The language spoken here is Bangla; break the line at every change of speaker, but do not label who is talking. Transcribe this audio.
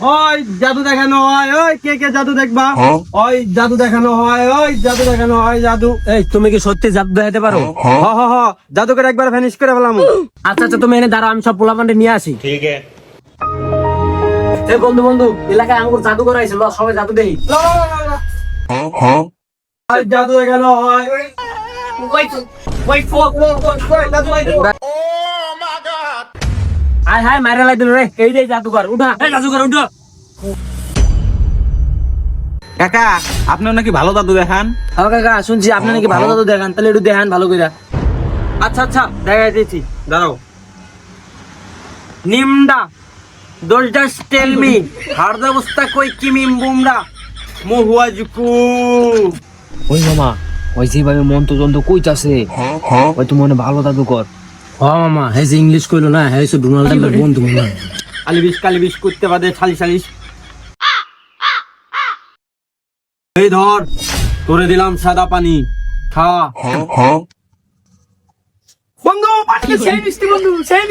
ওই জাদু দেখানো হয়, ওই কে কে জাদু দেখবা? ওই জাদু দেখানো হয়, ওই জাদু দেখানো হয়, জাদু।
এই তুমি কি সত্যি জাদু দেখাতে পারো?
হ হ হ, জাদু করে একবার ফিনিশ করে ফেলাম।
আচ্ছা আচ্ছা, তুমি এনে দাঁড়াও, আমি সব পোলাপান্ডে নিয়ে আসি। ঠিক আছে। এই বন্ধু বন্ধু, এলাকায় আমাকে জাদু করাইছে, ল সবাই জাদু দেখি।
ওই জাদু দেখানো হয়, ওই
হাই হাই মাইরা লাই দিল রে, এই যে জাদুকর, উঠা, এই জাদুকর উঠো।
কাকা আপনিও নাকি ভালো জাদু দেখান?
হ্যাঁ কাকা, শুনছি আপনি নাকি ভালো জাদু দেখান, তাহলে একটু দেখান ভালো করে।
আচ্ছা আচ্ছা, দেখাই দিয়েছি, দাঁড়াও।
নিমডা দোলডাস টেল মি হার্দ অবস্থা কই কিমিম বুমরা
মুহুয়াজুকু।
ওই মামা, ওই যেভাবে মন্ত্রযন্ত্র কইতাছে, ওই তো মনে ভালো জাদুকর। হ্যাঁ মামা, হ্যাঁ যে ইংলিশ কইলো না, হ্যাঁ ডোনাল্ড ট্রাম্পের বন্ধু মনে হয়।
কালিবিশ করতে বাদে সালিশ। এই ধর, করে দিলাম সাদা পানি, খা।
বন্ধু পাঠিয়ে সেই মিষ্টি বন্ধু সেই